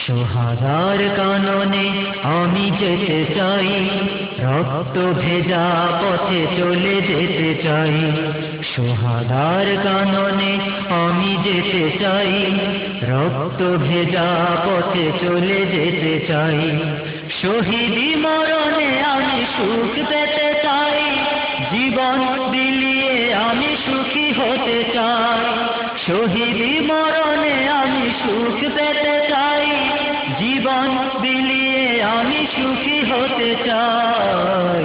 সোহাদার কাননে আমি যেতে চাই, রক্ত ভেজা পথে চলে যেতে চাই। সোহাদার কাননে আমি যেতে চাই, রক্ত ভেজা পথে চলে যেতে চাই। শহীদি মরণে আমি সুখ পেতে চাই, জীবন বিলিয়ে আমি সুখী হতে চাই। শহীদি মরণে আমি সুখ পেতে চাই, জীবন বিলিয়ে আমি সুখী হতে চাই।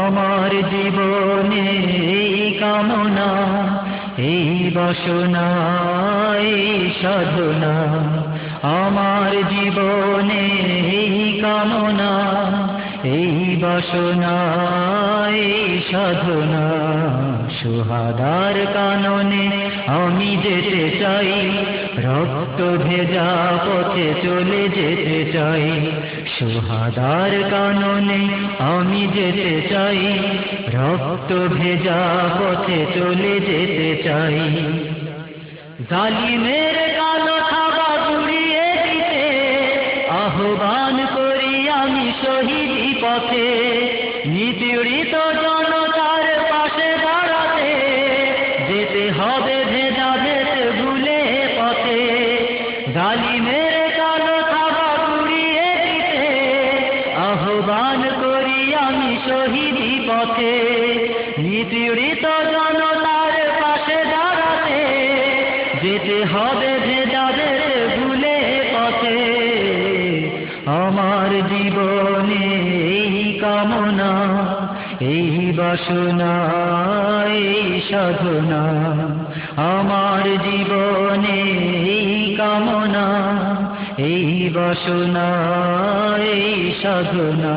আমার জীবনে এই কামনা, এই বাসনা, এই সাধনা। আমার জীবনে এই কামনা, এই বাসনা, এই সাধনা। সোহাদার কাননে আমি যেতে চাই, রক্ত ভেজা পথে চলে যেতে চাই। সোহাদার কাননে আমি যেতে চাই, রক্ত ভেজা পথে চলে যেতে চাই। জালিমের কালো থাবা গুড়িয়ে দিতে আহ্বান করি আমি শহীদি পথে। নিপীড়িত জনতার পাশে দাঁড়াতে যেতে হবে ভেদাভেদ ভুলে পথে। জালিমের কালো থাবা গুড়িয়ে দিতে আহ্বান করি আমি শহীদি পথে। নিপীড়িত জনতার পাশে দাঁড়াতে যেতে হবে ভেদাভেদ ভুলে পথে। আমার জীবনে এই কামনা, এই বাসনা, এই সাধনা। আমার জীবনে এই কামনা, এই বাসনা, এই সাধনা।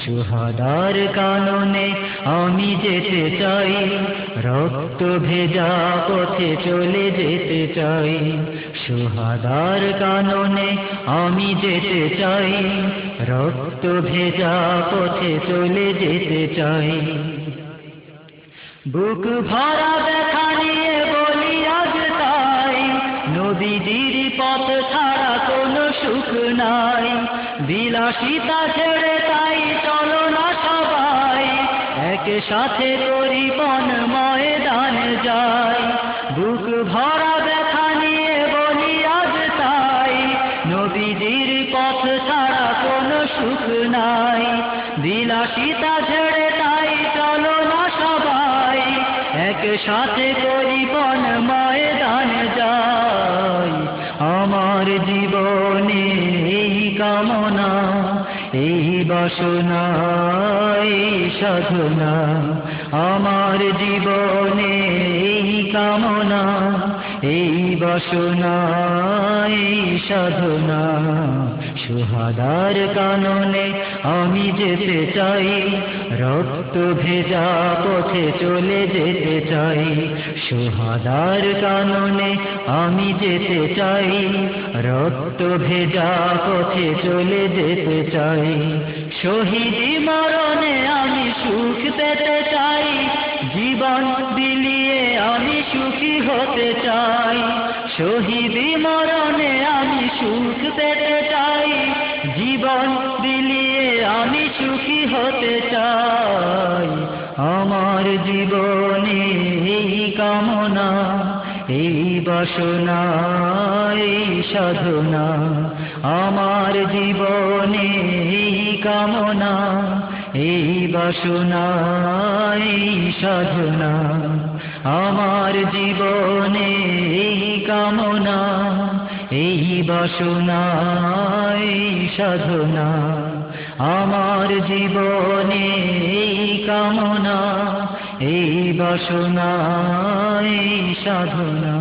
সোহাদার কাননে আমি যেতে চাই, রক্ত ভেজা পথে চলে যেতে চাই। সোহাদার কাননে আমি যেতে চাই, রক্ত ভেজা পথে চলে যেতে চাই। বুক ভরা ব্যথা নিয়ে বলি আজ তাই, নবীজির পথ ছাড়া কোনো সুখ নাই। বিলাসিতা ছেড়ে তাই চলো না সবাই, একসাথে করি বন ময়দানে যাই। বুক ভরা ব্যথা নিয়ে বলি আজ তাই, নবীজির পথ ছাড়া কোনো সুখ নাই। বিলাসিতা ছেড়ে তাই চলো না সবাই, একসাথে করি বন ময়দানে যাই। আমার জীবনে এই কামনা, এই বাসনা, এই সাধনা। আমার জীবনে এই কামনা, এই বাসনা, এই সাধনা। সোহাদার কাননে আমি যেতে চাই, রক্ত ভেজা পথে চলে যেতে চাই। সোহাদার কাননে আমি যেতে চাই, রক্ত ভেজা পথে চলে যেতে চাই। শহীদি মরণে আমি সুখ পেতে চাই, জীবন বিলিয়ে আমি সুখী হতে চাই। শহীদি মরণে আমি সুখ পেতে চাই, জীবন বিলিয়ে আমি সুখী হতে চাই। আমার জীবনে এই কামনা, এই বাসনা, এই সাধনা। আমার জীবনে এই কামনা, এই বাসনা, এই সাধনা। আমার জীবনে এই কামনা, এই বাসনা, এই সাধনা। আমার জীবনে এই কামনা, এই বাসনা, এই সাধনা।